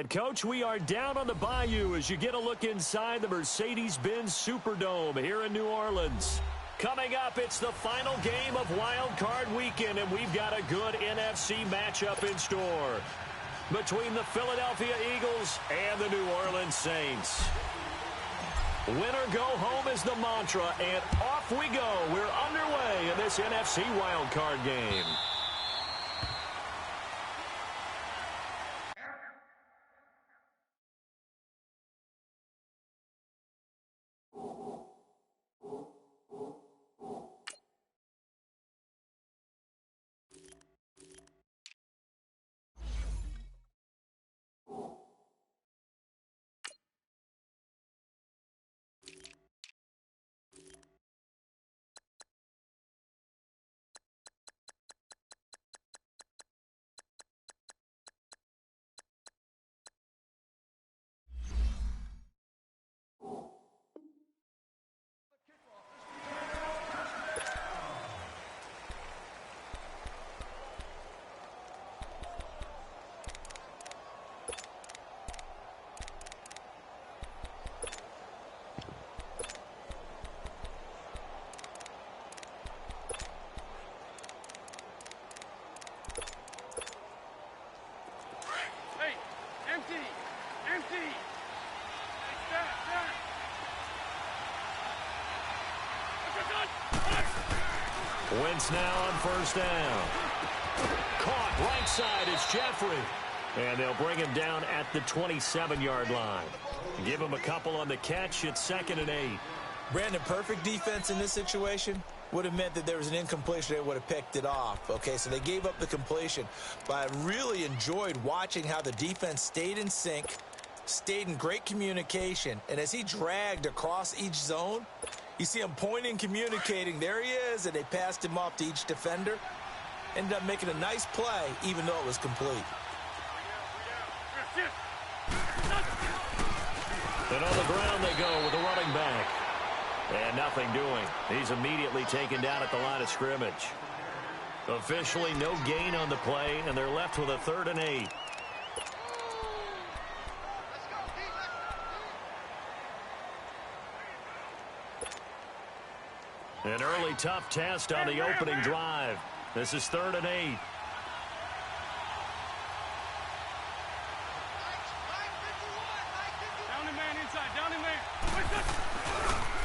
And, Coach, we are down on the bayou as you get a look inside the Mercedes-Benz Superdome here in New Orleans. Coming up, it's the final game of Wild Card Weekend, and we've got a good NFC matchup in store between the Philadelphia Eagles and the New Orleans Saints. Winner go home is the mantra, and off we go. We're underway in this NFC Wild Card game. Wentz now on first down. Caught right side is Jeffrey. And they'll bring him down at the 27-yard line. Give him a couple on the catch. It's 2nd and 8. Brandon, perfect defense in this situation would have meant that there was an incompletion. They would have picked it off. Okay, so they gave up the completion. But I really enjoyed watching how the defense stayed in sync, stayed in great communication. And as he dragged across each zone, you see him pointing, communicating. There he is, and they passed him off to each defender. Ended up making a nice play, even though it was complete. And on the ground they go with a running back. And nothing doing. He's immediately taken down at the line of scrimmage. Officially no gain on the play, and they're left with a 3rd and 8. An early tough test on the opening drive. This is 3rd and 8.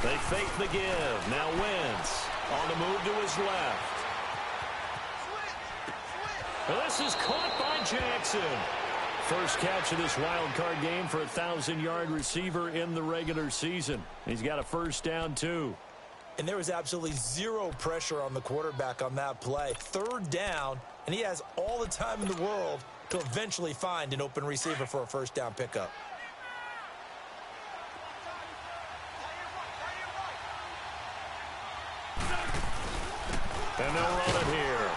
They fake the give. Now Wentz on the move to his left. This is caught by Jackson. First catch of this wild card game for a 1,000-yard receiver in the regular season. He's got a first down, too. And there was absolutely zero pressure on the quarterback on that play. 3rd down, and he has all the time in the world to eventually find an open receiver for a first down pickup. And they'll run it here.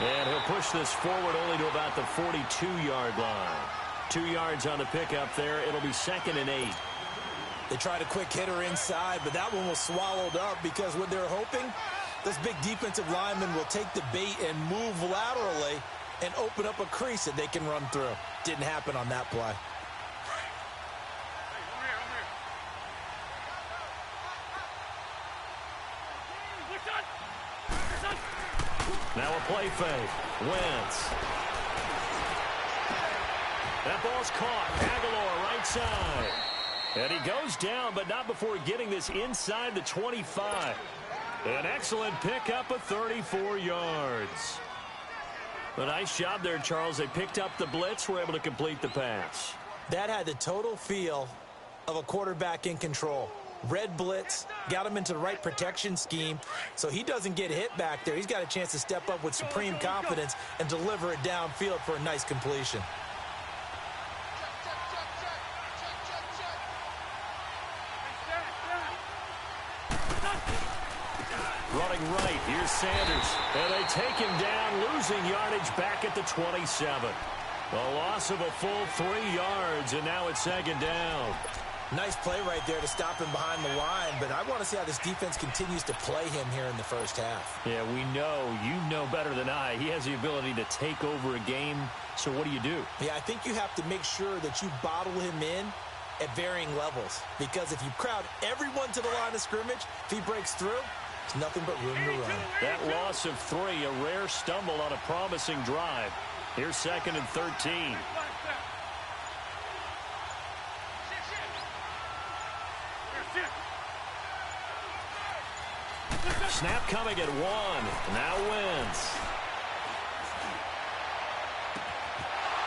And he'll push this forward only to about the 42-yard line. 2 yards on the pickup there. It'll be 2nd and 8. They tried a quick hitter inside, but that one was swallowed up because what they're hoping, this big defensive lineman will take the bait and move laterally and open up a crease that they can run through. Didn't happen on that play. Now a play fake. Wentz. That ball's caught. Aguilar right side. And he goes down, but not before getting this inside the 25. An excellent pickup of 34 yards. A nice job there, Charles. They picked up the blitz, were able to complete the pass. That had the total feel of a quarterback in control. Red blitz, got him into the right protection scheme, so he doesn't get hit back there. He's got a chance to step up with supreme confidence and deliver it downfield for a nice completion. Running right, here's Sanders. And they take him down, losing yardage back at the 27. A loss of a full 3 yards, and now it's 2nd down. Nice play right there to stop him behind the line, but I want to see how this defense continues to play him here in the first half. Yeah, we know. You know better than I. He has the ability to take over a game, so what do you do? Yeah, I think you have to make sure that you bottle him in at varying levels, because if you crowd everyone to the line of scrimmage, if he breaks through, there's nothing but room to run. That loss of 3, a rare stumble on a promising drive. Here's 2nd and 13. Snap coming at 1. Now Wentz.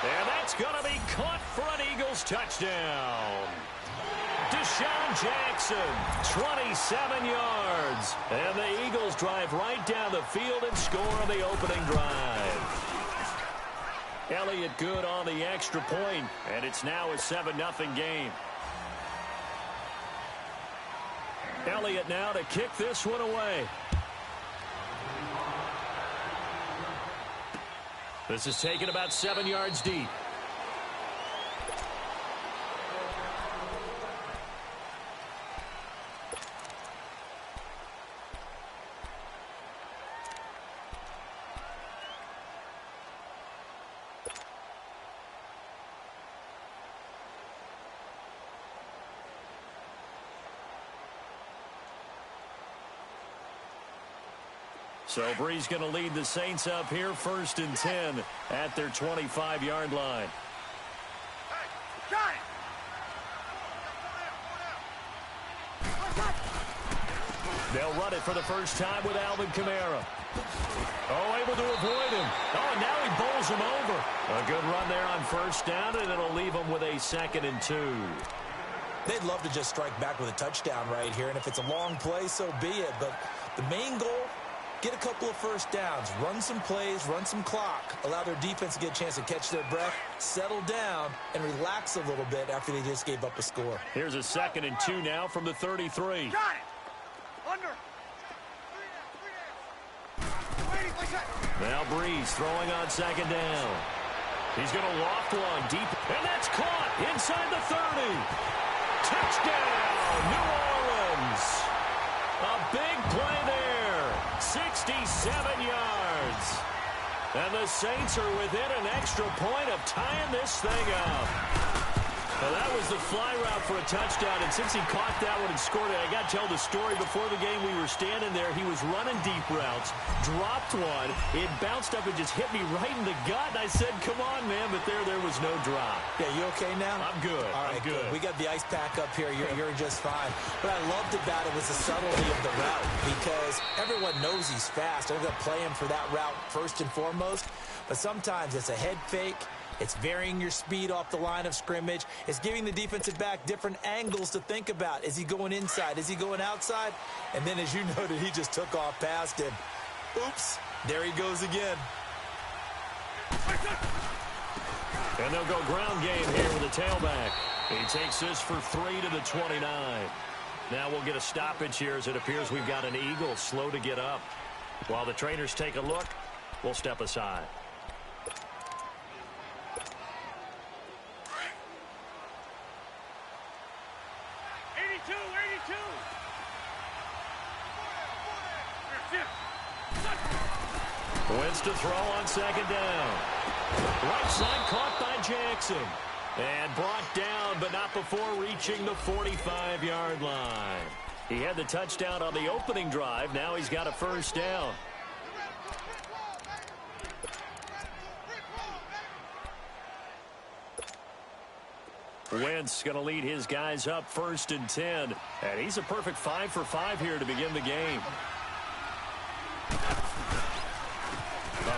And that's going to be caught for an Eagles touchdown. Deshaun Jackson, 27 yards. And the Eagles drive right down the field and score on the opening drive. Elliott good on the extra point, and it's now a 7-0 game. Elliott now to kick this one away. This is taken about 7 yards deep. So Bree's going to lead the Saints up here 1st and 10 at their 25-yard line. They'll run it for the first time with Alvin Kamara. Oh, able to avoid him. Oh, and now he bowls him over. A good run there on 1st down, and it'll leave him with a 2nd and 2. They'd love to just strike back with a touchdown right here, and if it's a long play, so be it. But the main goal, get a couple of 1st downs, run some plays, run some clock, allow their defense to get a chance to catch their breath, settle down, and relax a little bit after they just gave up a score. Here's a 2nd and 2 now from the 33. Got it. Under. Now Breeze throwing on 2nd down. He's going to loft one deep, and that's caught inside the 30. Touchdown, New Orleans. A big play there. 67 yards. And the Saints are within an extra point of tying this thing up. Well, that was the fly route for a touchdown, and since he caught that one and scored it, I got to tell the story. Before the game, we were standing there. He was running deep routes, dropped one. It bounced up and just hit me right in the gut, and I said, come on, man, but there was no drop. Yeah, you okay now? I'm good. All right, I'm good. We got the ice pack up here. You're just fine. What I loved about it was the subtlety of the route, because everyone knows he's fast. They're going to play him for that route first and foremost, but sometimes it's a head fake. It's varying your speed off the line of scrimmage. It's giving the defensive back different angles to think about. Is he going inside? Is he going outside? And then, as you noted, he just took off past him. Oops, there he goes again. And they'll go ground game here with the tailback. He takes this for 3 to the 29. Now we'll get a stoppage here as it appears we've got an Eagle slow to get up. While the trainers take a look, we'll step aside. Wentz to throw on 2nd down. Right side caught by Jackson. And brought down, but not before reaching the 45-yard line. He had the touchdown on the opening drive. Now he's got a 1st down. Wentz going to lead his guys up 1st and 10. And he's a perfect 5 for 5 here to begin the game.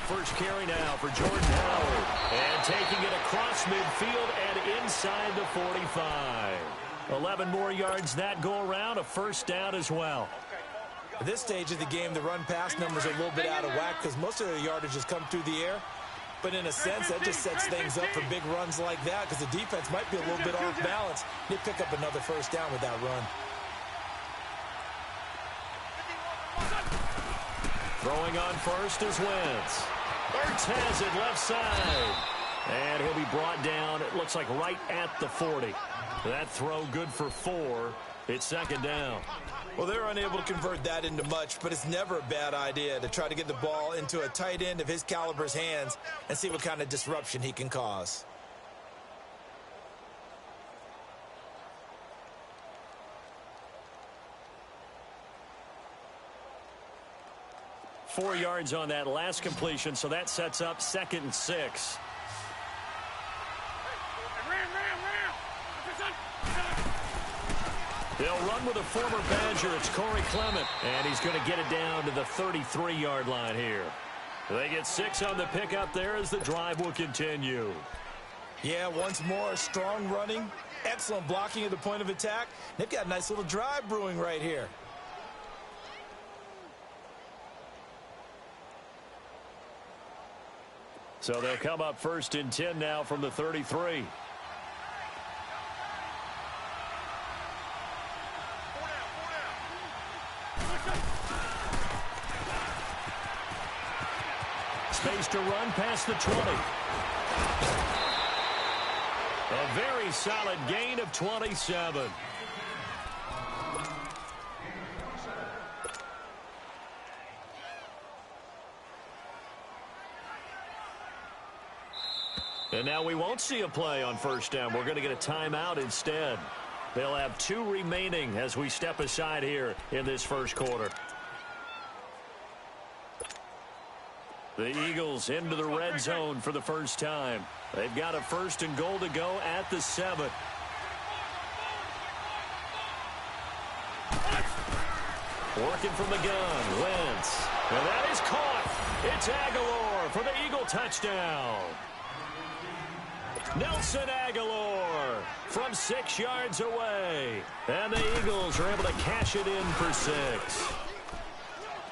First carry now for Jordan Howard. And taking it across midfield and inside the 45. 11 more yards that go around. A 1st down as well. At this stage of the game, the run-pass numbers are a little bit out of whack because most of the yardage has come through the air. But in a sense, that just sets things up for big runs like that because the defense might be a little bit off balance. They pick up another 1st down with that run. Throwing on 1st is Wentz. Ertz has it left side. And he'll be brought down, it looks like right at the 40. That throw good for 4. It's second down. Well, they're unable to convert that into much, but it's never a bad idea to try to get the ball into a tight end of his caliber's hands and see what kind of disruption he can cause. Four yards on that last completion, so that sets up 2nd and 6. They'll run with a former Badger. It's Corey Clement, and he's going to get it down to the 33-yard line here. They get 6 on the pickup there as the drive will continue. Yeah, once more, strong running, excellent blocking at the point of attack. They've got a nice little drive brewing right here. So they'll come up 1st and 10 now from the 33. Space to run past the 20. A very solid gain of 27. And now we won't see a play on 1st down. We're going to get a timeout instead. They'll have 2 remaining as we step aside here in this 1st quarter. The Eagles into the red zone for the first time. They've got a 1st and goal to go at the 7. Working from the gun, Wentz. And that is caught. It's Aguilar for the Eagle touchdown. Nelson Aguilar from 6 yards away. And the Eagles are able to cash it in for 6.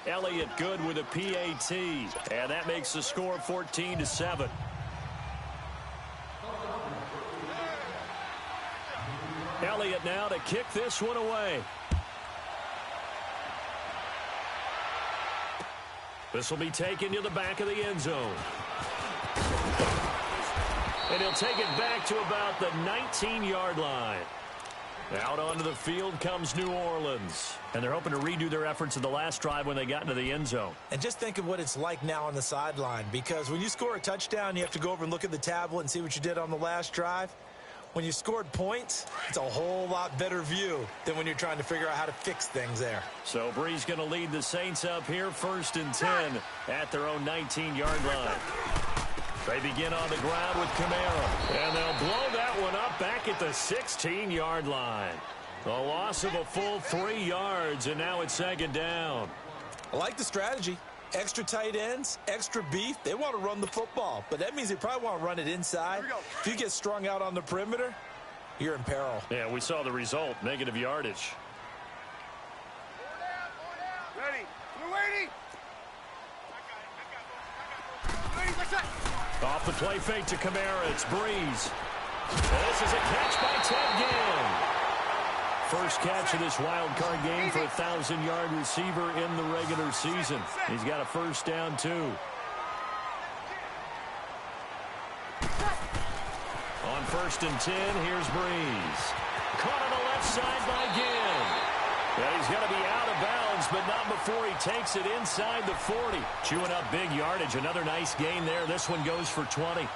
Elliott good with a PAT. And that makes the score 14-7. Elliott now to kick this one away. This will be taken to the back of the end zone. And he'll take it back to about the 19-yard line. Out onto the field comes New Orleans. And they're hoping to redo their efforts in the last drive when they got into the end zone. And just think of what it's like now on the sideline, because when you score a touchdown, you have to go over and look at the tablet and see what you did on the last drive. When you scored points, it's a whole lot better view than when you're trying to figure out how to fix things there. So Brees going to lead the Saints up here 1st and 10 at their own 19-yard line. They begin on the ground with Kamara. And they'll blow that one up back at the 16-yard line. A loss of a full 3 yards, and now it's 2nd down. I like the strategy. Extra tight ends, extra beef. They want to run the football, but that means they probably want to run it inside. If you get strung out on the perimeter, you're in peril. Yeah, we saw the result, negative yardage. Ready. We're waiting. Off the play fake to Kamara. It's Brees. This is a catch by Ted Ginn. First catch of this wild card game for a 1,000-yard receiver in the regular season. He's got a 1st down, too. On 1st and 10, here's Brees. Caught on the left side by Ginn. Yeah, he's got to be out of bounds, but not before he takes it inside the 40. Chewing up big yardage. Another nice gain there. This one goes for 20.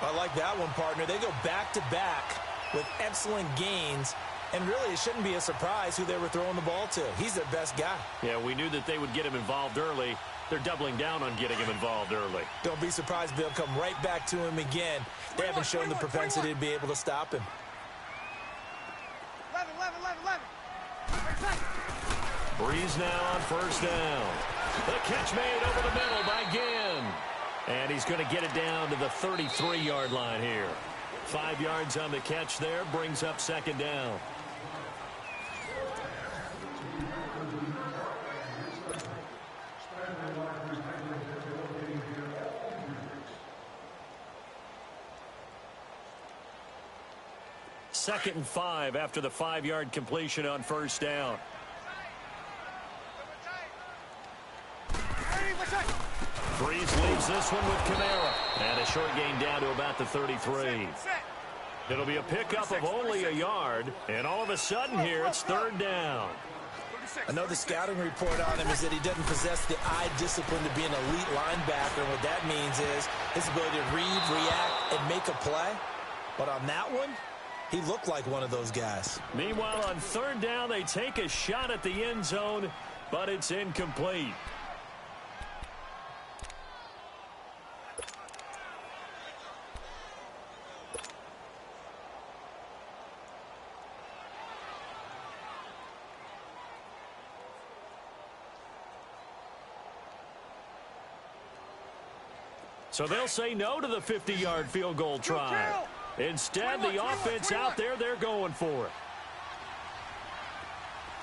I like that one, partner. They go back-to-back with excellent gains. And really, it shouldn't be a surprise who they were throwing the ball to. He's their best guy. Yeah, we knew that they would get him involved early. They're doubling down on getting him involved early. Don't be surprised if they'll come right back to him again. They haven't shown the propensity to be able to stop him. 11. Brees now on 1st down. The catch made over the middle by Ginn. And he's going to get it down to the 33-yard line here. 5 yards on the catch there, brings up 2nd down. Second and 5 after the 5-yard completion on 1st down. Brees leads moves this one with Kamara. And a short gain down to about the 33. It'll be a pickup of only a yard. And all of a sudden here, it's third down. Another scouting report on him is that he doesn't possess the eye discipline to be an elite linebacker. And what that means is his ability to read, react, and make a play. But on that one, he looked like one of those guys. Meanwhile, on third down, they take a shot at the end zone, but it's incomplete. So they'll say no to the 50-yard field goal try. Instead, the offense out there, they're going for it.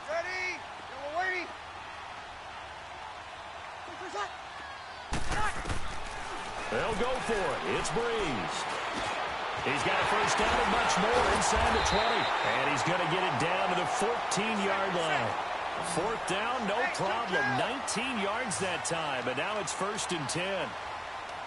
Ready? Waiting. They'll go for it. It's Breeze. He's got a first down and much more inside the 20. And he's going to get it down to the 14-yard line. Fourth down, no problem. 19 yards that time, but now it's 1st and 10.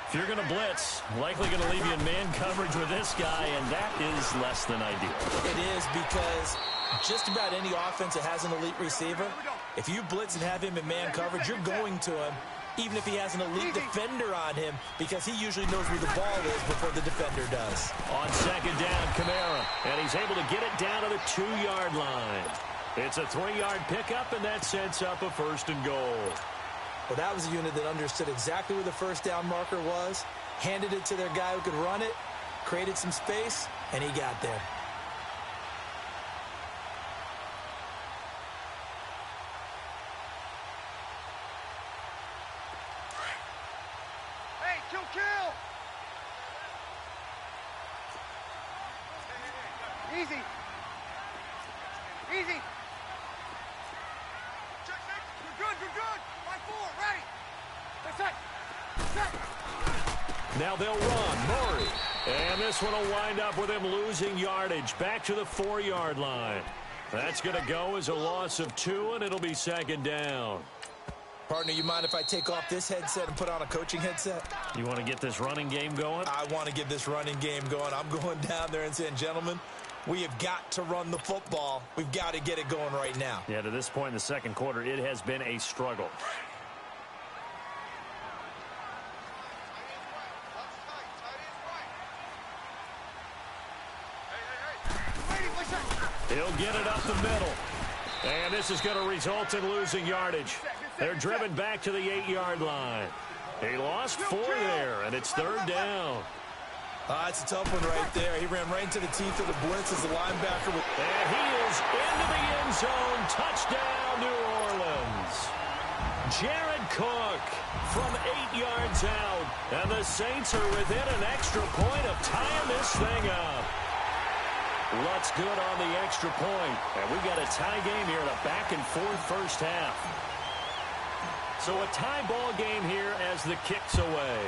If you're going to blitz, likely going to leave you in man coverage with this guy, and that is less than ideal. It is, because just about any offense that has an elite receiver, if you blitz and have him in man coverage, you're going to him, even if he has an elite defender on him, because he usually knows where the ball is before the defender does. On second down, Kamara, and he's able to get it down to the 2-yard line. It's a 3-yard pickup, and that sets up a 1st and goal. Well, that was a unit that understood exactly where the first down marker was, handed it to their guy who could run it, created some space, and he got there. Hey, kill! Easy. You're good. Line 4, ready. That's it. Now they'll run. Murray. And this one will wind up with him losing yardage. Back to the 4-yard line. That's going to go as a loss of 2, and it'll be 2nd down. Partner, you mind if I take off this headset and put on a coaching headset? You want to get this running game going? I want to get this running game going. I'm going down there and saying, gentlemen, we have got to run the football. We've got to get it going right now. Yeah, to this point in the second quarter, it has been a struggle. He'll get it up the middle. And this is going to result in losing yardage. They're driven back to the 8-yard line. He lost 4 there, and it's 3rd down. It's a tough one right there. He ran right into the teeth of the blitz as the linebacker. And he is into the end zone. Touchdown, New Orleans. Jared Cook from 8 yards out. And the Saints are within an extra point of tying this thing up. Lutt's good on the extra point. And we've got a tie game here in a back-and-forth first half. So a tie ball game here as the kick's away.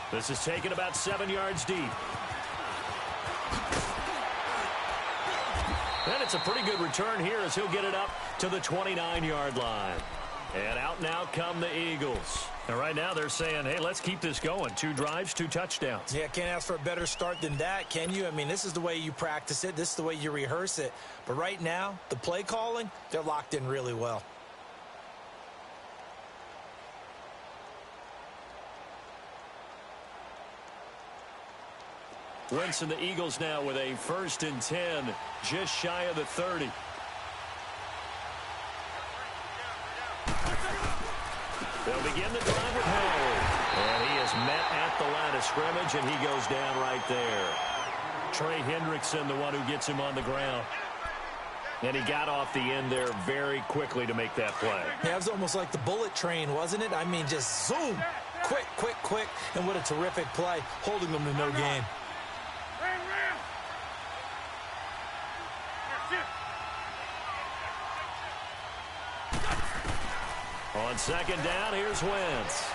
This is taken about 7 yards deep. And it's a pretty good return here as he'll get it up to the 29-yard line. And out now come the Eagles. And right now they're saying, hey, let's keep this going. 2 drives, 2 touchdowns. Yeah, can't ask for a better start than that, can you? I mean, this is the way you practice it. This is the way you rehearse it. But right now, the play calling, they're locked in really well. Wentz and the Eagles now with a 1st and 10, just shy of the 30. They'll begin the drive with Howard. And he is met at the line of scrimmage, and he goes down right there. Trey Hendrickson, the one who gets him on the ground. And he got off the end there very quickly to make that play. Yeah, it was almost like the bullet train, wasn't it? I mean, just zoom. Quick. And what a terrific play, holding them to no gain. On second down, here's Wentz.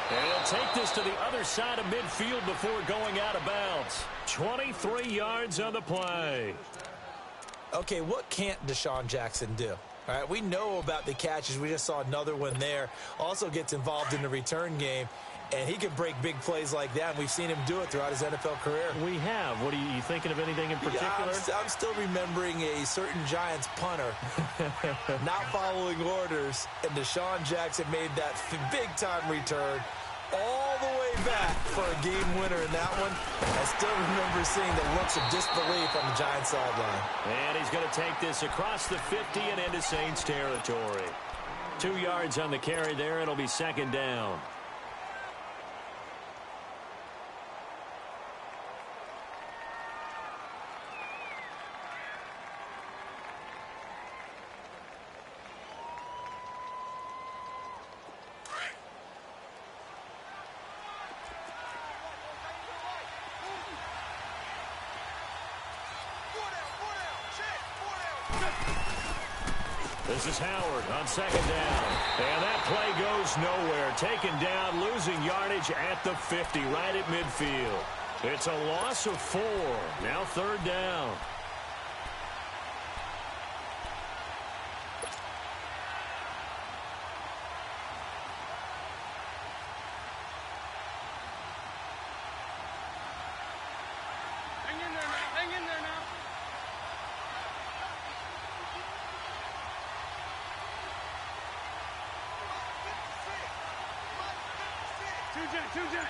And he'll take this to the other side of midfield before going out of bounds. 23 yards on the play. Okay, what can't Deshaun Jackson do? All right, we know about the catches. We just saw another one there. Also gets involved in the return game, and he can break big plays like that, and we've seen him do it throughout his NFL career. We have. What are you thinking of anything in particular? Yeah, I'm still remembering a certain Giants punter not following orders, and Deshaun Jackson made that big-time return all the way back for a game winner in that one. I still remember seeing the looks of disbelief on the Giants sideline. And he's going to take this across the 50 and into Saints territory. 2 yards on the carry there. It'll be second down. This is Howard on second down. And that play goes nowhere. Taken down, losing yardage at the 50, right at midfield. It's a loss of 4. Now third down. Hang in there now. Hang in there now. Two-jet.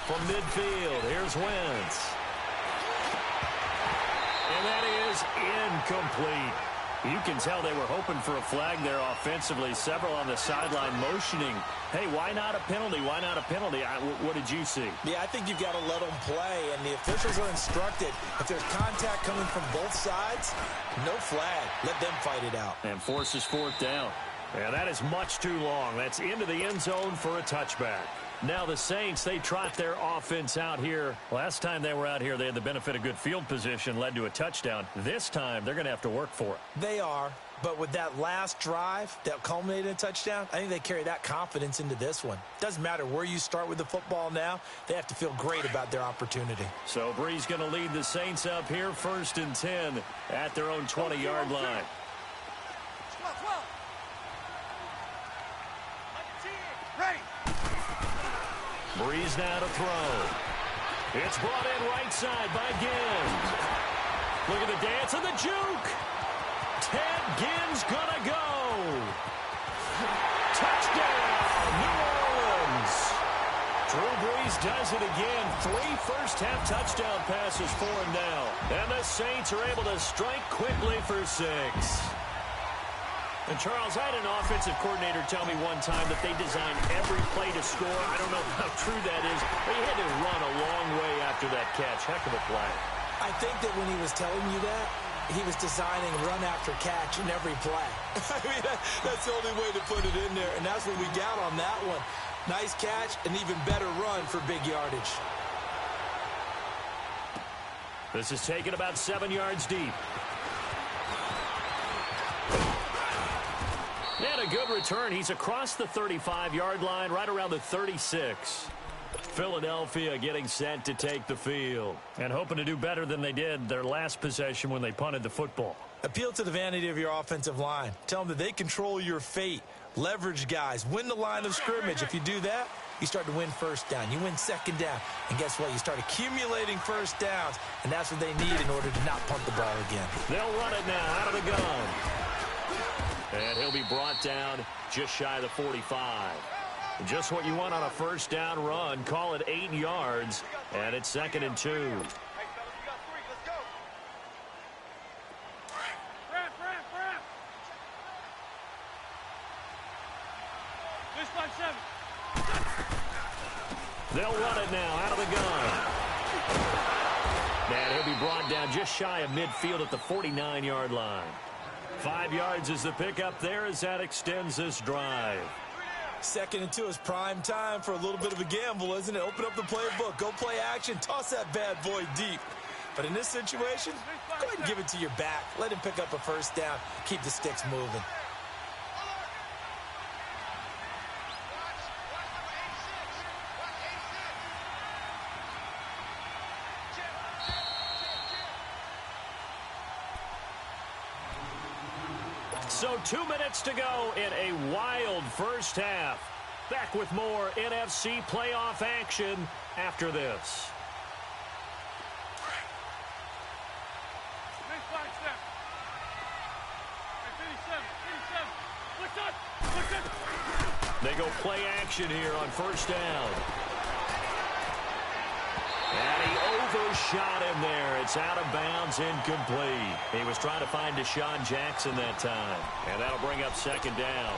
From midfield, here's Wentz. And that is incomplete. You can tell they were hoping for a flag there offensively. Several on the sideline motioning, hey, why not a penalty? Why not a penalty? What did you see? Yeah, I think you've got to let them play, and the officials are instructed. If there's contact coming from both sides, no flag. Let them fight it out. And forces fourth down. And that is much too long. That's into the end zone for a touchback. Now the Saints, they trot their offense out here. Last time they were out here, they had the benefit of good field position, led to a touchdown. This time, they're going to have to work for it. They are, but with that last drive that culminated in a touchdown, I think they carry that confidence into this one. Doesn't matter where you start with the football now, they have to feel great about their opportunity. So Brees going to lead the Saints up here, 1st and 10 at their own 20-yard line. Brees now to throw. It's brought in right side by Ginn. Look at the dance and the juke. Ted Ginn's gonna go. Touchdown, New Orleans. Drew Brees does it again. 3 first-half touchdown passes for him now. And the Saints are able to strike quickly for 6. And, Charles, I had an offensive coordinator tell me one time that they design every play to score. I don't know how true that is, but he had to run a long way after that catch. Heck of a play. I think that when he was telling you that, he was designing run after catch in every play. I mean, that's the only way to put it in there, and that's what we got on that one. Nice catch, an even better run for big yardage. This is taken about 7 yards deep. And a good return. He's across the 35-yard line, right around the 36. Philadelphia getting set to take the field and hoping to do better than they did their last possession when they punted the football. Appeal to the vanity of your offensive line. Tell them that they control your fate. Leverage guys. Win the line of scrimmage. If you do that, you start to win first down. You win second down. And guess what? You start accumulating first downs, and that's what they need in order to not punt the ball again. They'll run it now out of the gun. And he'll be brought down just shy of the 45. Just what you want on a first down run. Call it 8 yards, and it's 2nd and 2. Hey, fellas, you got 3. Let's go. Wrap. This by 7. They'll run it now out of the gun. And he'll be brought down just shy of midfield at the 49-yard line. 5 yards is the pickup there as that extends this drive. 2nd and 2 is prime time for a little bit of a gamble, isn't it? Open up the playbook. Go play action. Toss that bad boy deep. But in this situation, go ahead and give it to your back. Let him pick up a first down. Keep the sticks moving. So 2 minutes to go in a wild first half. Back with more NFC playoff action after this. Next 5 step. 57. They go play action here on first down. And he overshot him there. It's out of bounds, incomplete. He was trying to find Deshaun Jackson that time. And that'll bring up second down.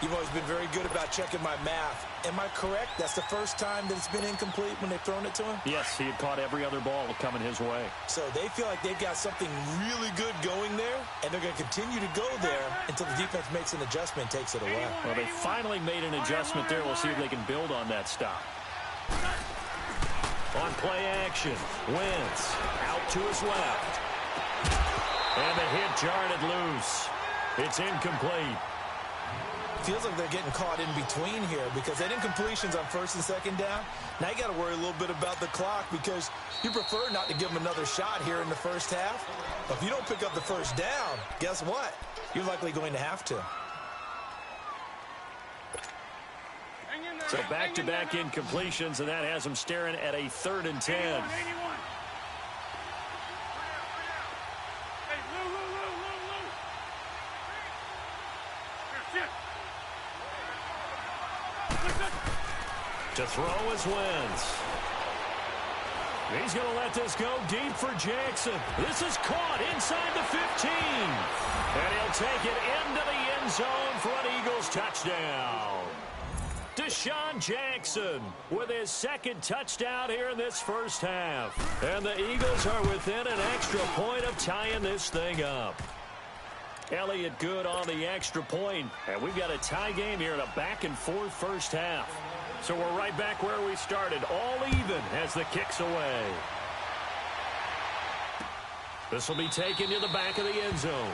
You've always been very good about checking my math. Am I correct? That's the first time that it's been incomplete when they've thrown it to him? Yes, he had caught every other ball coming his way. So they feel like they've got something really good going there, and they're going to continue to go there until the defense makes an adjustment and takes it away. Well, they finally made an adjustment there. We'll see if they can build on that stop. On play action, Wentz out to his left. And the hit jarred it loose. It's incomplete. Feels like they're getting caught in between here because that incompletion's on first and second down. Now you got to worry a little bit about the clock because you prefer not to give them another shot here in the first half. But if you don't pick up the first down, guess what? You're likely going to have to. So back-to-back incompletions, and that has them staring at a 3rd and 10. 81. Hey, Lou. Here, To throw is Wentz. He's going to let this go deep for Jackson. This is caught inside the 15. And he'll take it into the end zone for an Eagles touchdown. Deshaun Jackson with his 2nd touchdown here in this first half. And the Eagles are within an extra point of tying this thing up. Elliott good on the extra point. And we've got a tie game here in a back-and-forth first half. So we're right back where we started, all even as the kick's away. This will be taken to the back of the end zone.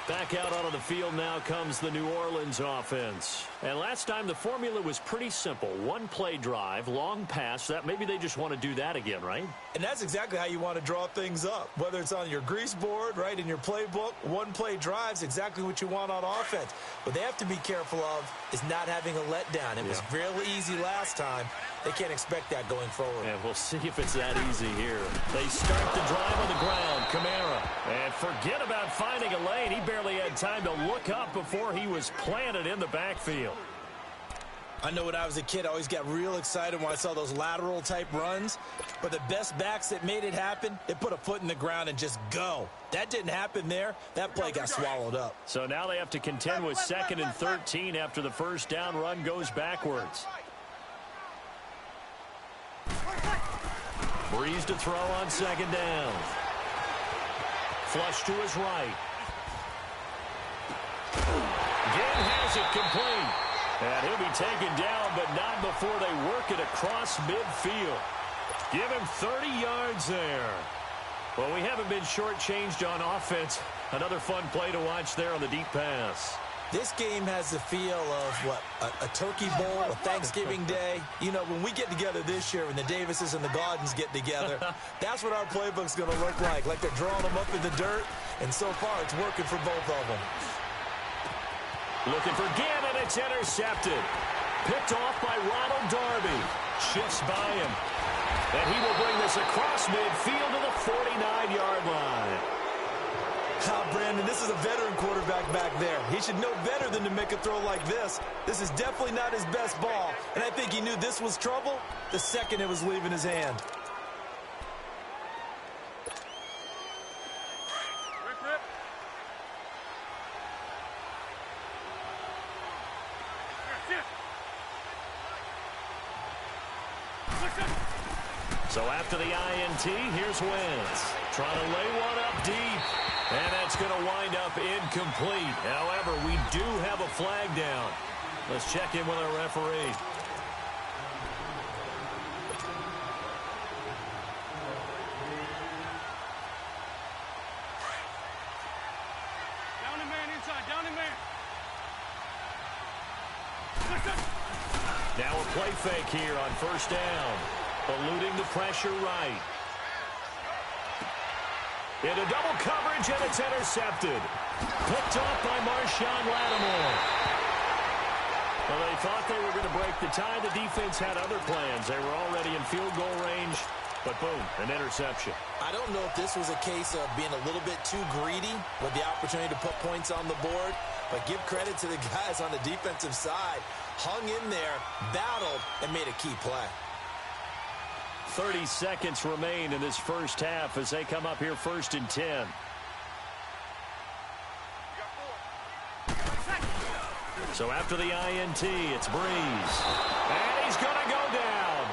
Back out onto the field now comes the New Orleans offense. And last time the formula was pretty simple. 1-play drive, long pass. That maybe they just want to do that again, right? And that's exactly how you want to draw things up. Whether it's on your grease board, right, in your playbook, 1-play drive's exactly what you want on offense. What they have to be careful of is not having a letdown. It was really easy last time. They can't expect that going forward. And we'll see if it's that easy here. They start the drive on the ground. Kamara. And forget about finding a lane. He barely had time to look up before he was planted in the backfield. I know when I was a kid, I always got real excited when I saw those lateral-type runs. But the best backs that made it happen, they put a foot in the ground and just go. That didn't happen there. That play got swallowed up. So now they have to contend with 2nd and 13 after the first down run goes backwards. Breeze to throw on 2nd down. Flush to his right. Game has it complete. And he'll be taken down, but not before they work it across midfield. Give him 30 yards there. Well, we haven't been shortchanged on offense. Another fun play to watch there on the deep pass. This game has the feel of, what, a turkey bowl, a Thanksgiving day. You know, when we get together this year, when the Davises and the Gardens get together, that's what our playbook's going to look like they're drawing them up in the dirt, and so far it's working for both of them. Looking for Gannon, it's intercepted. Picked off by Ronald Darby. Shifts by him. And he will bring this across midfield to the 49-yard line. Brandon, this is a veteran quarterback back there. He should know better than to make a throw like this. This is definitely not his best ball. And I think he knew this was trouble the second it was leaving his hand. So after the INT, here's Wentz. Trying to lay one up deep. And that's going to wind up incomplete. However, we do have a flag down. Let's check in with our referee. Down the man inside. Down the man. Now a play fake here on first down. Eluding the pressure right. Into double coverage, and it's intercepted. Picked off by Marshawn Lattimore. Well, they thought they were going to break the tie. The defense had other plans. They were already in field goal range, but boom, an interception. I don't know if this was a case of being a little bit too greedy with the opportunity to put points on the board, but give credit to the guys on the defensive side. Hung in there, battled, and made a key play. 30 seconds remain in this first half as they come up here 1st and 10. So after the INT, it's Breeze. And he's going to go down.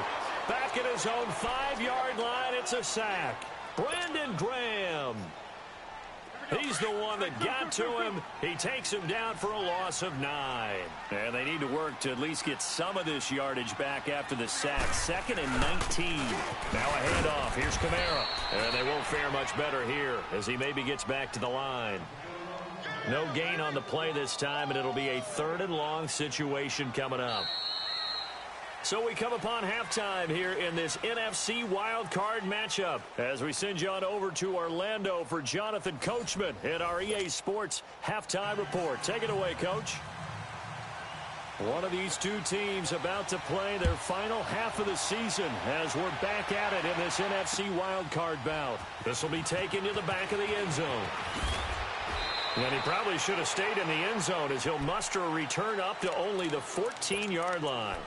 Back at his own 5-yard line, it's a sack. Brandon Graham. He's the one that got to him. He takes him down for a loss of 9. And they need to work to at least get some of this yardage back after the sack. 2nd and 19. Now a handoff. Here's Kamara. And they won't fare much better here as he maybe gets back to the line. No gain on the play this time, and it'll be a 3rd and long situation coming up. So we come upon halftime here in this NFC wildcard matchup as we send you on over to Orlando for Jonathan Coachman in our EA Sports halftime report. Take it away, Coach. One of these two teams about to play their final half of the season as we're back at it in this NFC wildcard bout. This will be taken to the back of the end zone. And he probably should have stayed in the end zone as he'll muster a return up to only the 14-yard line.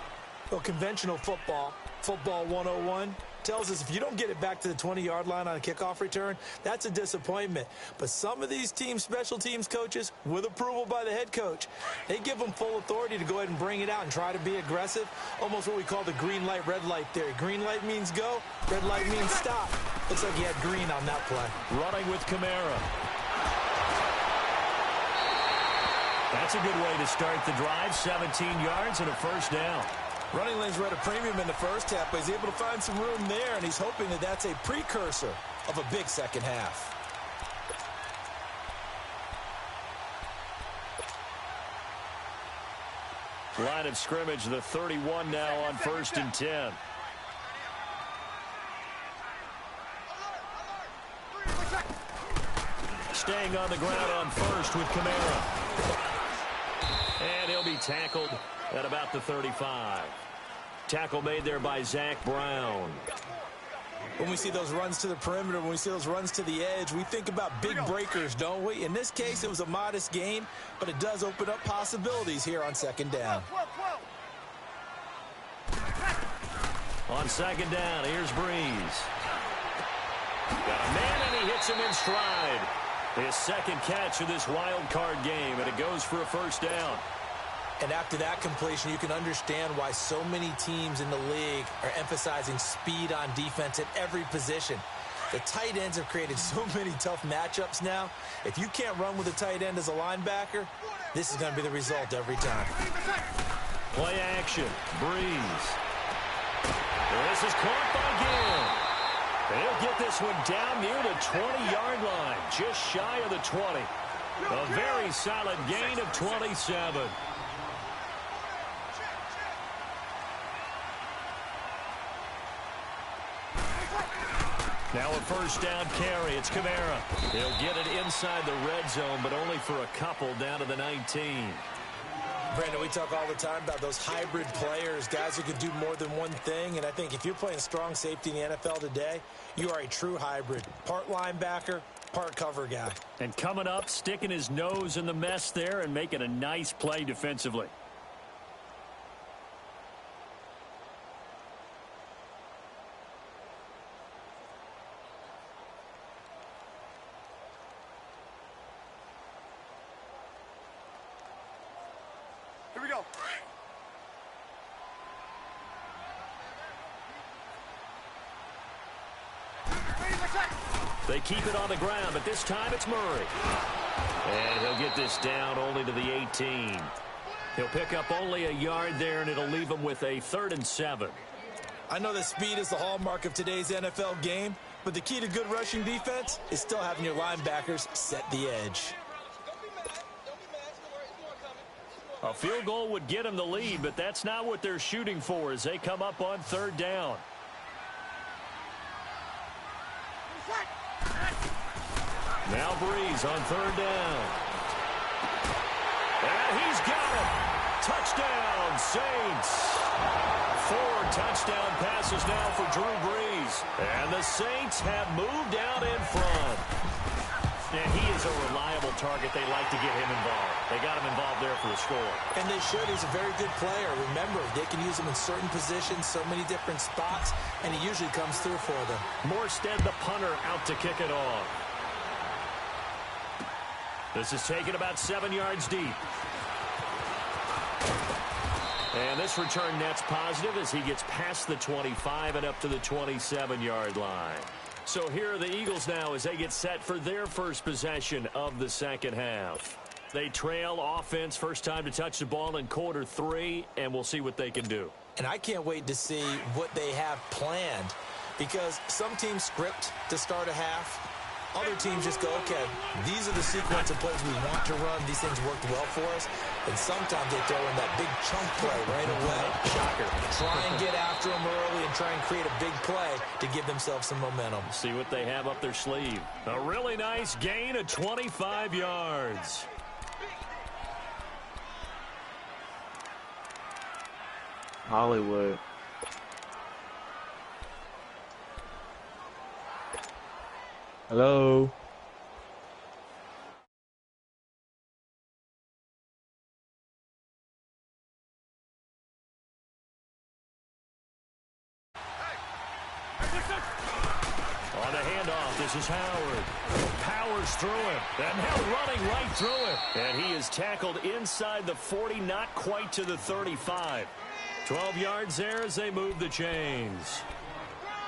Well, conventional football 101, tells us if you don't get it back to the 20-yard line on a kickoff return, that's a disappointment. But some of these teams, special teams coaches, with approval by the head coach, they give them full authority to go ahead and bring it out and try to be aggressive. Almost what we call the green light, red light theory. Green light means go, red light means stop. Looks like he had green on that play. Running with Kamara. That's a good way to start the drive. 17 yards and a 1st down. Running lanes were at a premium in the first half, but he's able to find some room there, and he's hoping that that's a precursor of a big second half. Line of scrimmage, the 31 now on 1st and 10. Staying on the ground on 1st with Kamara. And he'll be tackled at about the 35. Tackle made there by Zach Brown. When we see those runs to the perimeter, when we see those runs to the edge, we think about big breakers, don't we? In this case, it was a modest gain, but it does open up possibilities here on 2nd down. On 2nd down, here's Breeze. Got a man, and he hits him in stride. His 2nd catch of this wild card game, and it goes for a 1st down. And after that completion, you can understand why so many teams in the league are emphasizing speed on defense at every position. The tight ends have created so many tough matchups now. If you can't run with a tight end as a linebacker, this is going to be the result every time. Play action. Breeze. This is caught by Gill. They'll get this one down near the 20-yard line, just shy of the 20. A very solid gain of 27. Now a 1st down carry. It's Kamara. He'll get it inside the red zone, but only for a couple down to the 19. Brandon, we talk all the time about those hybrid players, guys who can do more than one thing. And I think if you're playing strong safety in the NFL today, you are a true hybrid. Part linebacker, part cover guy. And coming up, sticking his nose in the mess there and making a nice play defensively. They keep it on the ground, but this time it's Murray. And he'll get this down only to the 18. He'll pick up only a yard there, and it'll leave him with a 3rd and 7. I know that speed is the hallmark of today's NFL game, but the key to good rushing defense is still having your linebackers set the edge. A field goal would get him the lead, but that's not what they're shooting for as they come up on 3rd down. Now Breeze on third down. And he's got it. Touchdown, Saints. 4 touchdown passes now for Drew Brees. And the Saints have moved out in front. And he is a reliable target. They like to get him involved. They got him involved there for the score. And they should. He's a very good player. Remember, they can use him in certain positions, so many different spots, and he usually comes through for them. Morstead, the punter, out to kick it off. This is taken about 7 yards deep. And this return net's positive as he gets past the 25 and up to the 27-yard line. So here are the Eagles now as they get set for their first possession of the second half. They trail offense, first time to touch the ball in quarter 3, and we'll see what they can do. And I can't wait to see what they have planned, because some teams script to start a half. Other teams just go, okay, these are the sequence of plays we want to run. These things worked well for us. And sometimes they throw in that big chunk play right away. Shocker. Try and get after them early and try and create a big play to give themselves some momentum. See what they have up their sleeve. A really nice gain of 25 yards. Hollywood. Hello. On the handoff, this is Howard. Powers through him. And now running right through him. And he is tackled inside the 40, not quite to the 35. 12 yards there as they move the chains.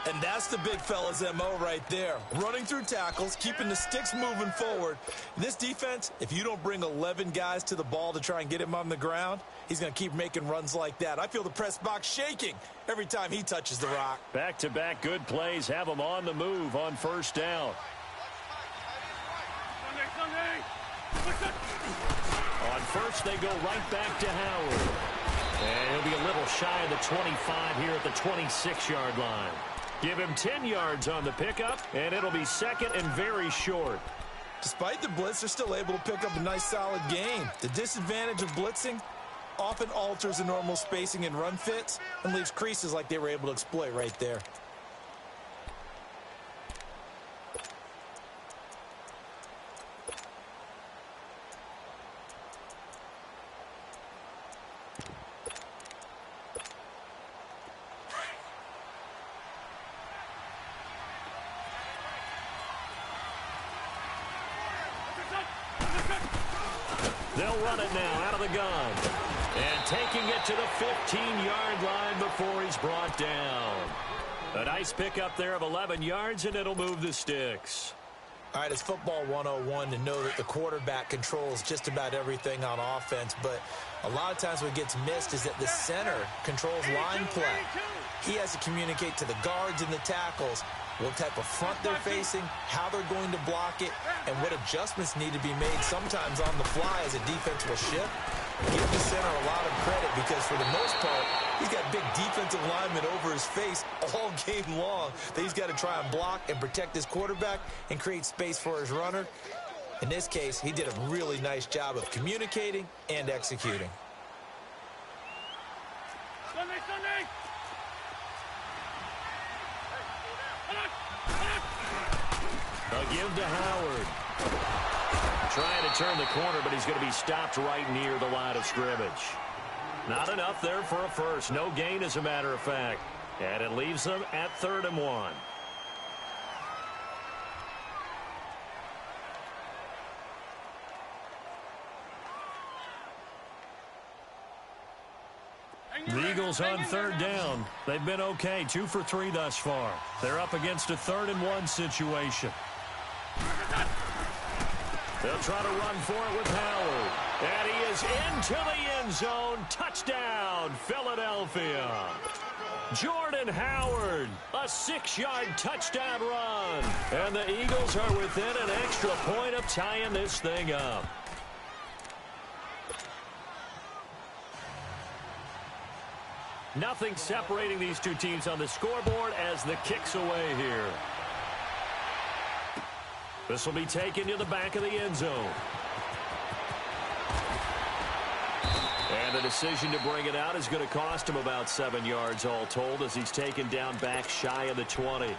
And that's the big fella's MO right there. Running through tackles, keeping the sticks moving forward. This defense, if you don't bring 11 guys to the ball to try and get him on the ground, he's going to keep making runs like that. I feel the press box shaking every time he touches the rock. Back-to-back good plays have him on the move on first down. On first, they go right back to Howard. And he'll be a little shy of the 25 here at the 26-yard line. Give him 10 yards on the pickup, and it'll be second and very short. Despite the blitz, they're still able to pick up a nice, solid gain. The disadvantage of blitzing often alters the normal spacing and run fits and leaves creases like they were able to exploit right there. They'll run it now out of the gun. And taking it to the 15-yard line before he's brought down. A nice pickup there of 11 yards, and it'll move the sticks. All right, it's football 101 to know that the quarterback controls just about everything on offense, but a lot of times what gets missed is that the center controls line play. He has to communicate to the guards and the tackles what type of front they're facing, how they're going to block it, and what adjustments need to be made sometimes on the fly as a defense will shift. Give the center a lot of credit because for the most part, he's got big defensive linemen over his face all game long that he's got to try and block and protect his quarterback and create space for his runner. In this case, he did a really nice job of communicating and executing. A give to Howard. Trying to turn the corner, but he's going to be stopped right near the line of scrimmage. Not enough there for a first. No gain, as a matter of fact. And it leaves them at 3rd and 1. The Eagles on 3rd down. They've been okay, 2 for 3 thus far. They're up against a 3rd and 1 situation. They'll try to run for it with Howard. And he is into the end zone. Touchdown, Philadelphia. Jordan Howard, a 6-yard touchdown run. And the Eagles are within an extra point of tying this thing up. Nothing separating these two teams on the scoreboard as the kick's away here. This will be taken to the back of the end zone. And the decision to bring it out is going to cost him about 7 yards all told as he's taken down back shy of the 20.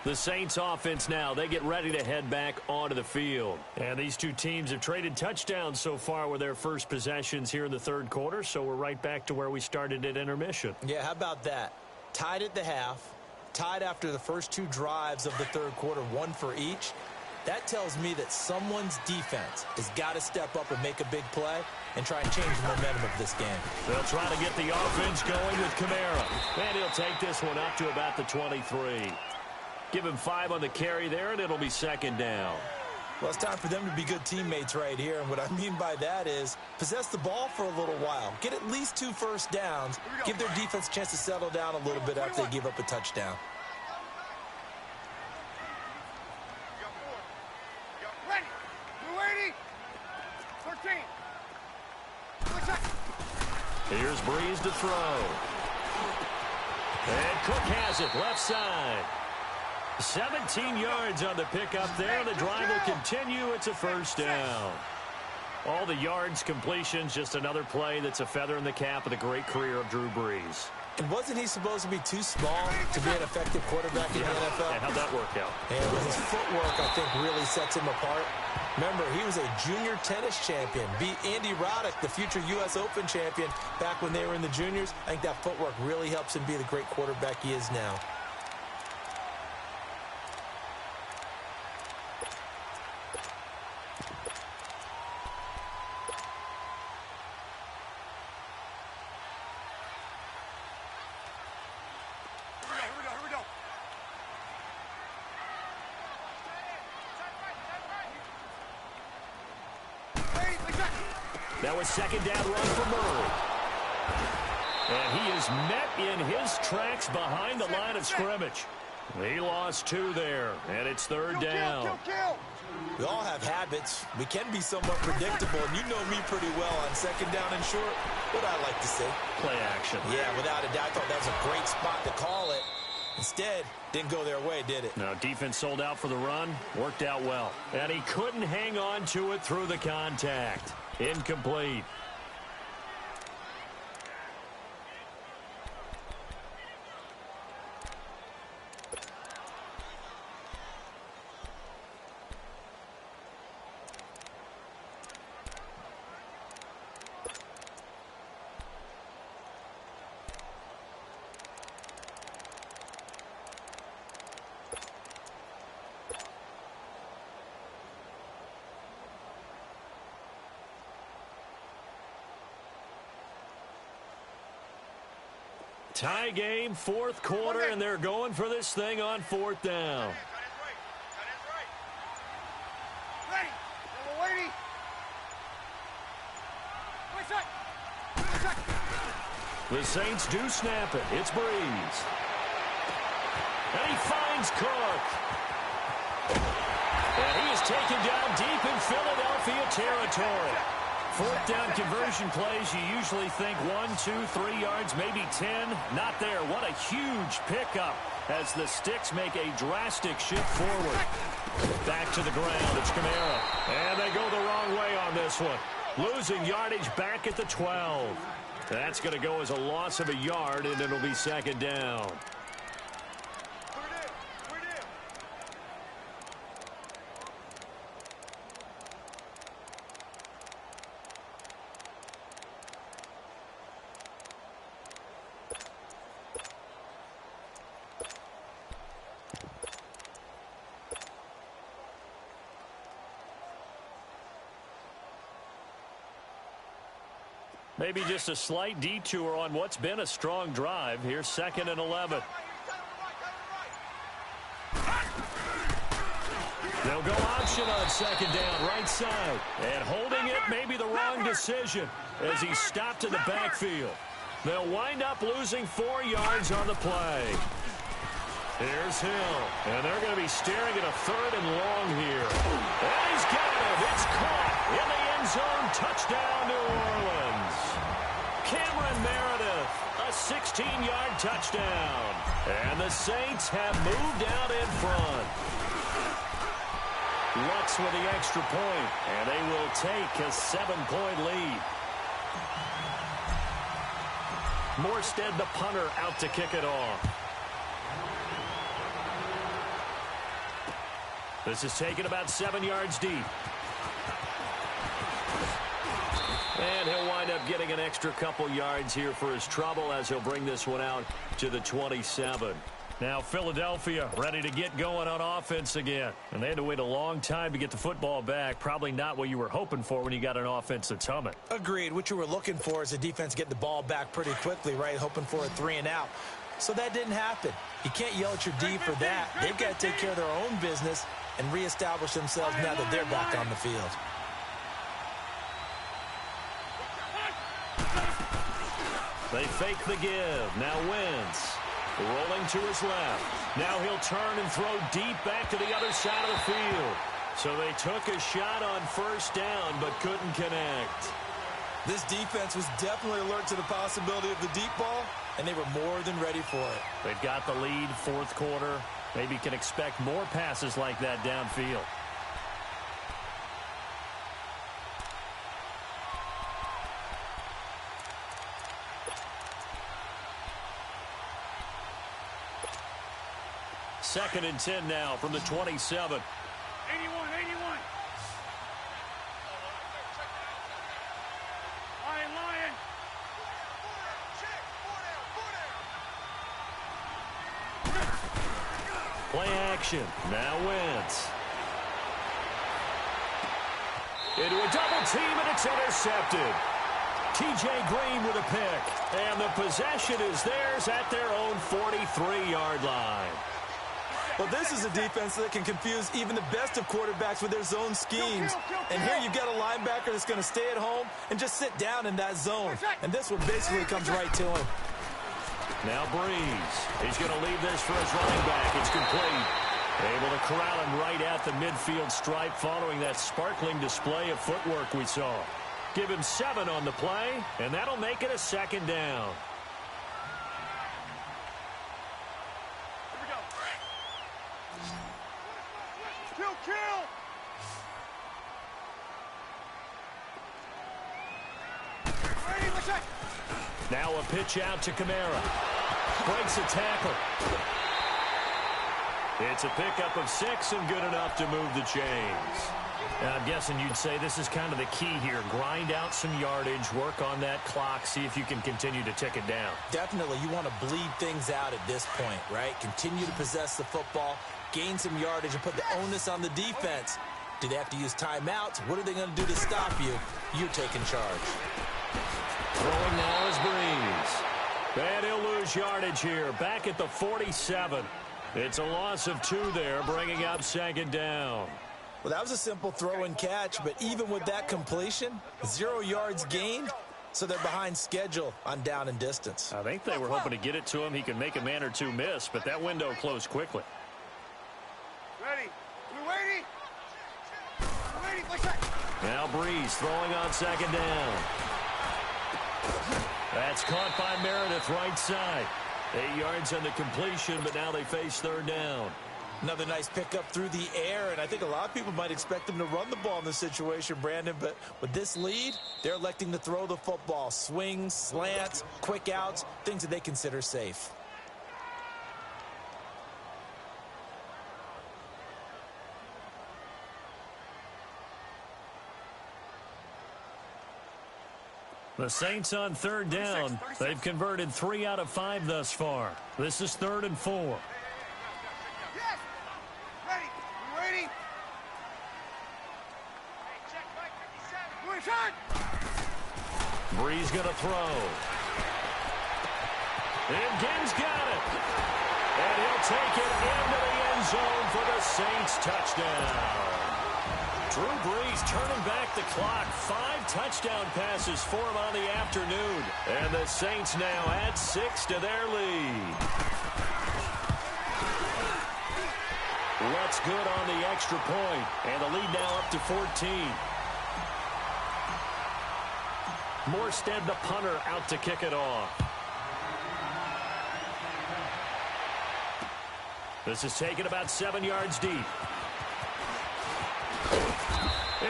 The Saints offense now, they get ready to head back onto the field. And these two teams have traded touchdowns so far with their first possessions here in the third quarter, so we're right back to where we started at intermission. Yeah, how about that? Tied at the half, tied after the first 2 drives of the third quarter, 1 for each. That tells me that someone's defense has got to step up and make a big play and try and change the momentum of this game. They'll try to get the offense going with Kamara. And he'll take this one up to about the 23. Give him 5 on the carry there, and it'll be second down. Well, it's time for them to be good teammates right here. And what I mean by that is possess the ball for a little while. Get at least 2 first downs. Give their defense a chance to settle down a little bit after they give up a touchdown. Here's Breeze to throw. And Cook has it left side. 17 yards on the pickup there. The drive will continue. It's a first down. All the yards, completions, just another play that's a feather in the cap of the great career of Drew Brees. And wasn't he supposed to be too small to be an effective quarterback in the NFL? And how'd that work out? And his footwork, I think, really sets him apart. Remember, he was a junior tennis champion. Beat Andy Roddick, the future U.S. Open champion, back when they were in the juniors. I think that footwork really helps him be the great quarterback he is now. That was second down run for Murray. And he is met in his tracks behind the line of scrimmage. He lost 2 there, and it's third down. We all have habits. We can be somewhat predictable, and you know me pretty well on second down and short. What I like to say. Play action. Yeah, without a doubt, I thought that was a great spot to call it. Instead, didn't go their way, did it? No, defense sold out for the run. Worked out well. And he couldn't hang on to it through the contact. Incomplete. Tie game, fourth quarter, and they're going for this thing on fourth down. The Saints do snap it. It's Breeze. And he finds Cook. And he is taken down deep in Philadelphia territory. Fourth down conversion plays, you usually think 1, 2, 3 yards, maybe 10. Not there. What a huge pickup as the Sticks make a drastic shift forward. Back to the ground. It's Kamara. And they go the wrong way on this one. Losing yardage back at the 12. That's going to go as a loss of a yard, and it'll be second down. Maybe just a slight detour on what's been a strong drive. Here's second and 11. They'll go option on second down, right side. And holding it may be the wrong decision as he stopped in the backfield. They'll wind up losing 4 yards on the play. Here's Hill. And they're going to be staring at a third and long here. And he's got it. It's caught in the end zone. Touchdown, New Orleans. Cameron Meredith, a 16-yard touchdown. And the Saints have moved out in front. Lutz with the extra point, and they will take a 7-point lead. Morstead, the punter, out to kick it off. This is taken about 7 yards deep. And he'll wind up getting an extra couple yards here for his trouble as he'll bring this one out to the 27. Now Philadelphia ready to get going on offense again. And they had to wait a long time to get the football back. Probably not what you were hoping for when you got an offense that's humming. Agreed. What you were looking for is the defense getting the ball back pretty quickly, right? Hoping for a 3-and-out. So that didn't happen. You can't yell at your D for that. They've got to take care of their own business and reestablish themselves now that they're back on the field. They fake the give. Now Wentz rolling to his left. Now he'll turn and throw deep back to the other side of the field. So they took a shot on first down but couldn't connect. This defense was definitely alert to the possibility of the deep ball, and they were more than ready for it. They've got the lead, fourth quarter. Maybe can expect more passes like that downfield. Second and 10 now from the 27. 81, 81. Lion. Play action. Now Wentz. Into a double team, and it's intercepted. T.J. Green with a pick. And the possession is theirs at their own 43-yard line. Well, this is a defense that can confuse even the best of quarterbacks with their zone schemes. And here you've got a linebacker that's going to stay at home and just sit down in that zone. And this one basically comes right to him. Now Breeze. He's going to leave this for his running back. It's complete. Able to corral him right at the midfield stripe following that sparkling display of footwork we saw. Give him 7 on the play, and that'll make it a second down. Kill! Now a pitch out to Kamara. Breaks a tackle. It's a pickup of 6 and good enough to move the chains. Now, I'm guessing you'd say this is kind of the key here. Grind out some yardage, work on that clock, see if you can continue to tick it down. Definitely, you want to bleed things out at this point, right? Continue to possess the football, gain some yardage, and put the onus on the defense. Do they have to use timeouts? What are they going to do to stop you? You're taking charge. Throwing now is Breeze. And he'll lose yardage here. Back at the 47. It's a loss of 2 there, bringing up second down. Well, that was a simple throw and catch, but even with that completion, 0 yards gained, so they're behind schedule on down and distance. I think they were hoping to get it to him. He could make a man or 2 miss, but that window closed quickly. Ready. We're waiting. Now Breeze throwing on second down. That's caught by Meredith right side. 8 yards on the completion, but now they face third down. Another nice pickup through the air, and I think a lot of people might expect them to run the ball in this situation, Brandon, but with this lead, they're electing to throw the football. Swings, slants, quick outs, things that they consider safe. The Saints on third down. They've converted 3 out of 5 thus far. This is 3rd and 4. Yes. Ready. We're waiting. We're shot. Breeze going to throw. And Gibbs got it. And he'll take it into the end zone for the Saints touchdown. Drew Brees turning back the clock. 5 touchdown passes for him on the afternoon. And the Saints now add 6 to their lead. Lutz good on the extra point. And the lead now up to 14. Morstead, the punter, out to kick it off. This is taken about 7 yards deep.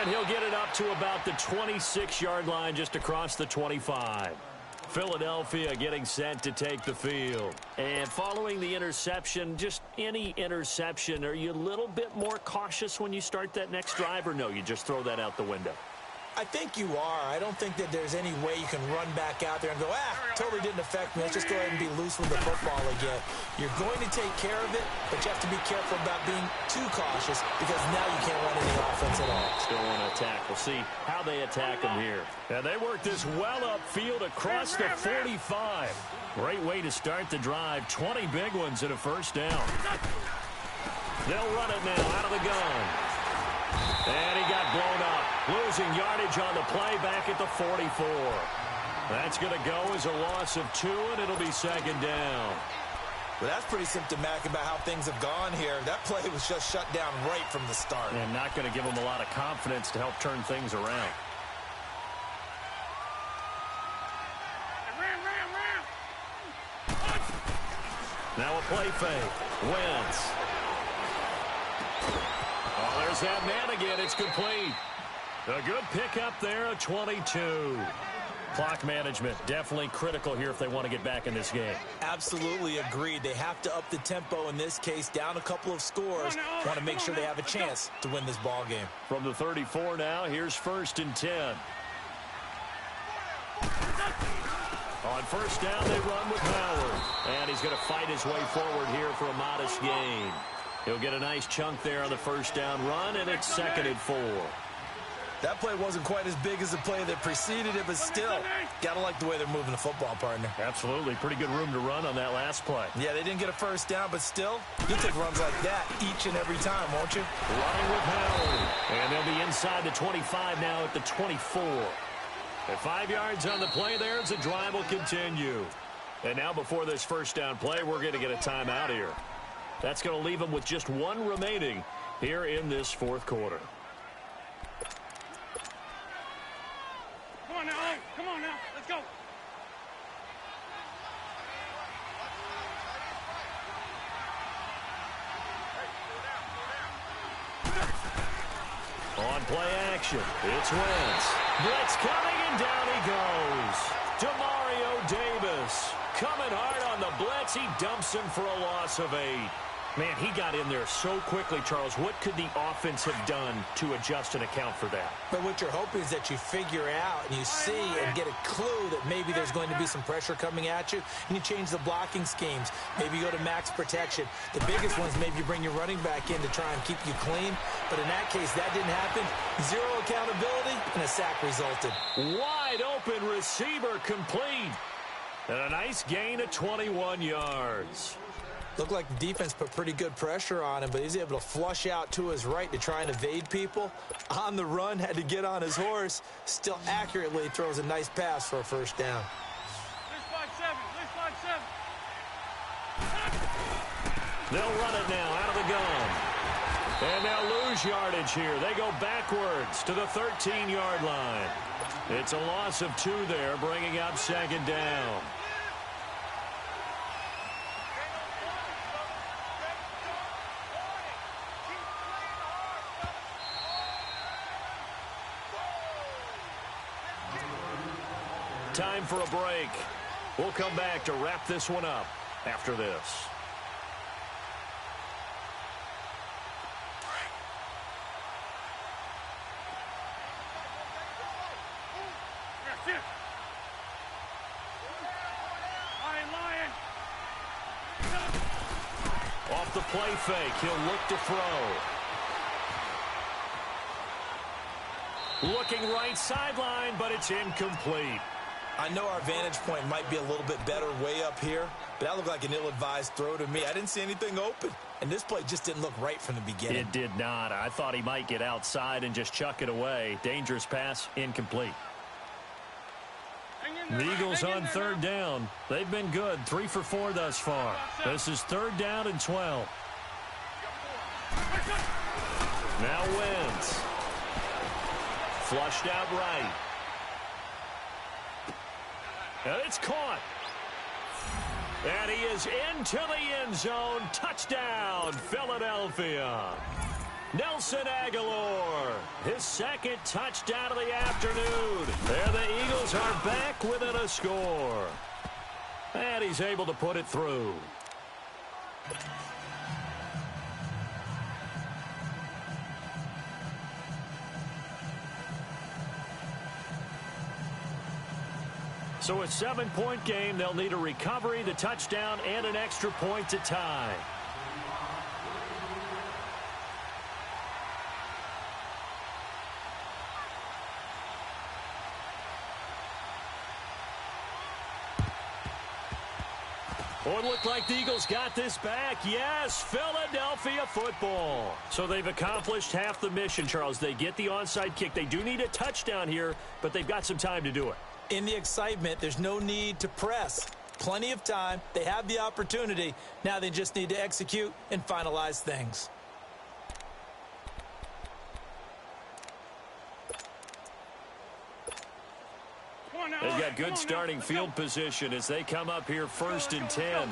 And he'll get it up to about the 26-yard line, just across the 25. Philadelphia getting set to take the field. And following the interception, just any interception, are you a little bit more cautious when you start that next drive, or no, you just throw that out the window? I think you are. I don't think that there's any way you can run back out there and go, totally didn't affect me. Let's just go ahead and be loose with the football again. You're going to take care of it, but you have to be careful about being too cautious because now you can't run any offense at all. Still want to attack. We'll see how they attack them here. And they work this well upfield across the 45. Great way to start the drive. 20 big ones and a first down. They'll run it now out of the gun. And he got blown up. Losing yardage on the play back at the 44. That's going to go as a loss of 2, and it'll be second down. Well, that's pretty symptomatic about how things have gone here. That play was just shut down right from the start. And not going to give them a lot of confidence to help turn things around. Now a play fake. Wentz. Oh, there's that man again. It's complete. A good pickup there, a 22. Clock management, definitely critical here if they want to get back in this game. Absolutely agreed. They have to up the tempo in this case, down a couple of scores. Want to make sure they have a chance to win this ball game. From the 34 now, here's 1st and 10. On first down, they run with Howard. And he's going to fight his way forward here for a modest gain. He'll get a nice chunk there on the first down run, and it's 2nd and 4. That play wasn't quite as big as the play that preceded it, but still, got to like the way they're moving the football, partner. Absolutely. Pretty good room to run on that last play. Yeah, they didn't get a first down, but still, you'll take runs like that each and every time, won't you? Running with Howard. And they'll be inside the 25 now at the 24. At 5 yards on the play there, as the drive will continue. And now before this first down play, we're going to get a timeout here. That's going to leave them with just 1 remaining here in this 4th quarter. Come on now, let's go. On play action, it's Wentz. Blitz coming, and down he goes. Demario Davis coming hard on the blitz. He dumps him for a loss of 8. Man, he got in there so quickly, Charles. What could the offense have done to adjust and account for that? But what you're hoping is that you figure out and you see and get a clue that maybe there's going to be some pressure coming at you, and you change the blocking schemes. Maybe you go to max protection. The biggest ones, maybe you bring your running back in to try and keep you clean. But in that case, that didn't happen. 0 accountability, and a sack resulted. Wide open receiver complete. And a nice gain of 21 yards. Looked like the defense put pretty good pressure on him, but he's able to flush out to his right to try and evade people. On the run, had to get on his horse. Still accurately throws a nice pass for a first down. They'll run it now out of the gun. And they'll lose yardage here. They go backwards to the 13-yard line. It's a loss of 2 there, bringing up 2nd down. Time for a break. We'll come back to wrap this one up after this. Off the play fake, he'll look to throw. Looking right sideline, but it's incomplete. I know our vantage point might be a little bit better way up here, but that looked like an ill-advised throw to me. I didn't see anything open, and this play just didn't look right from the beginning. It did not. I thought he might get outside and just chuck it away. Dangerous pass, incomplete. The Eagles on 3rd down. They've been good, 3 for 4 thus far. This is 3rd down and 12. Now Wentz. Flushed out right. And it's caught. And he is into the end zone. Touchdown, Philadelphia. Nelson Aguilar, his second touchdown of the afternoon. There the Eagles are back within a score. And he's able to put it through. So a 7-point game, they'll need a recovery, the touchdown, and an extra point to tie. Oh, it looked like the Eagles got this back. Yes, Philadelphia football. So they've accomplished half the mission, Charles. They get the onside kick. They do need a touchdown here, but they've got some time to do it. In the excitement, there's no need to press. Plenty of time. They have the opportunity. Now they just need to execute and finalize things. They've got good starting field position as they come up here 1st and 10.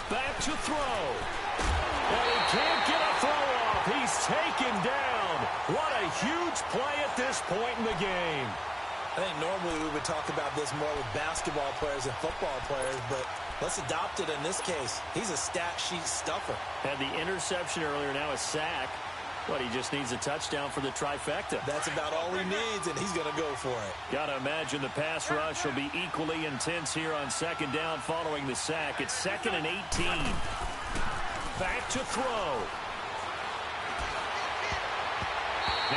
Back to throw. And he can't get a throw off. He's taken down. What a huge play at this point in the game. I think normally we would talk about this more with basketball players and football players, but let's adopt it in this case. He's a stat sheet stuffer. Had the interception earlier, now a sack. But he just needs a touchdown for the trifecta. That's about all he needs, and he's going to go for it. Got to imagine the pass rush will be equally intense here on 2nd down following the sack. It's 2nd and 18. Back to throw.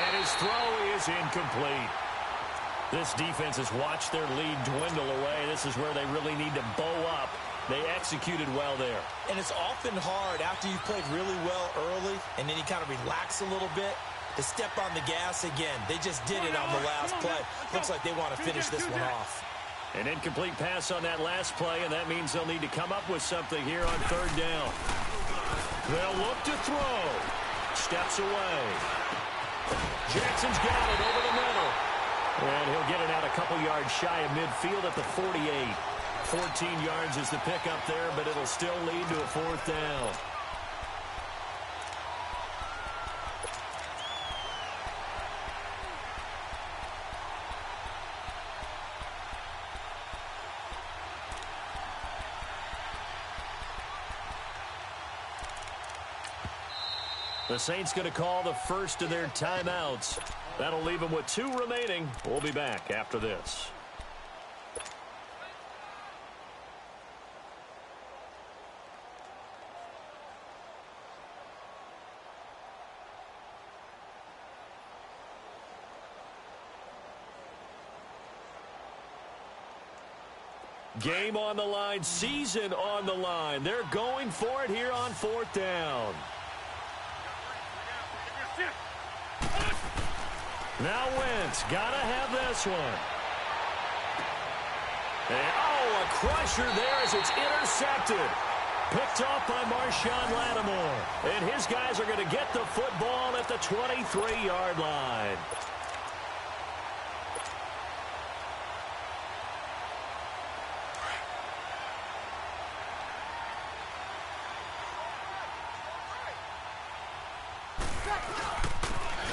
And his throw is incomplete. This defense has watched their lead dwindle away. This is where they really need to bow up. They executed well there. And it's often hard after you've played really well early and then you kind of relax a little bit to step on the gas again. They just did it on the last play. Looks like they want to finish this one off. An incomplete pass on that last play, and that means they'll need to come up with something here on 3rd down. They'll look to throw. Steps away. Jackson's got it over the middle. And he'll get it out a couple yards shy of midfield at the 48. 14 yards is the pickup there, but it'll still lead to a 4th down. The Saints going to call the first of their timeouts. That'll leave them with 2 remaining. We'll be back after this. Game on the line, season on the line. They're going for it here on 4th down. Now Wentz, gotta have this one. And, oh, a crusher there as it's intercepted. Picked off by Marshawn Lattimore. And his guys are going to get the football at the 23-yard line.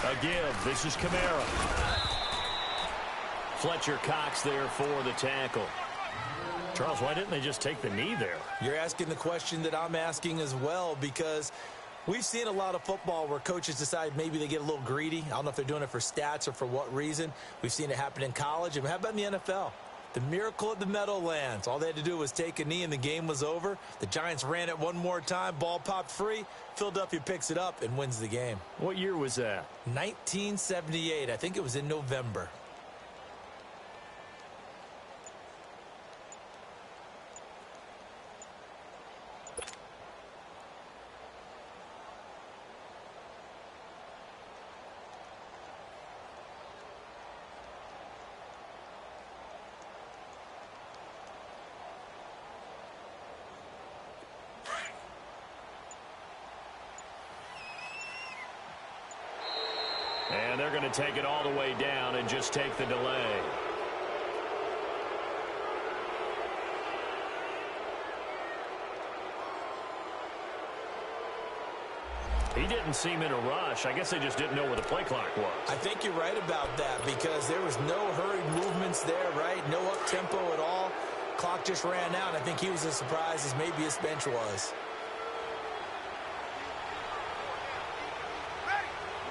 A give. This is Kamara. Fletcher Cox there for the tackle. Charles, why didn't they just take the knee there? You're asking the question that I'm asking as well, because we've seen a lot of football where coaches decide maybe they get a little greedy. I don't know if they're doing it for stats or for what reason. We've seen it happen in college. And how about in the NFL? The miracle at the Meadowlands. All they had to do was take a knee and the game was over. The Giants ran it one more time. Ball popped free. Philadelphia picks it up and wins the game. What year was that? 1978. I think it was in November. And they're going to take it all the way down and just take the delay. He didn't seem in a rush. I guess they just didn't know where the play clock was. I think you're right about that because there was no hurried movements there, right? No up-tempo at all. Clock just ran out. I think he was as surprised as maybe his bench was.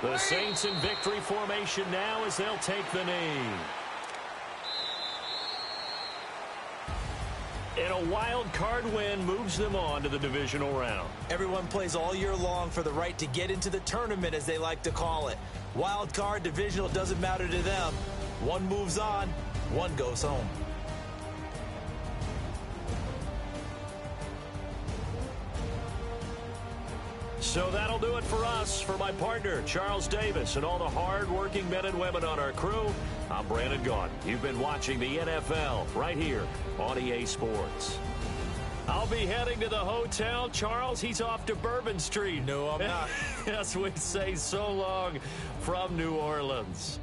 The Saints in victory formation now as they'll take the knee. And a wild card win moves them on to the divisional round. Everyone plays all year long for the right to get into the tournament, as they like to call it. Wild card, divisional, doesn't matter to them. One moves on, one goes home. So that'll do it for us. For my partner, Charles Davis, and all the hard-working men and women on our crew, I'm Brandon Gaudin. You've been watching the NFL right here on EA Sports. I'll be heading to the hotel. Charles, he's off to Bourbon Street. No, I'm not. Yes, we say so long from New Orleans.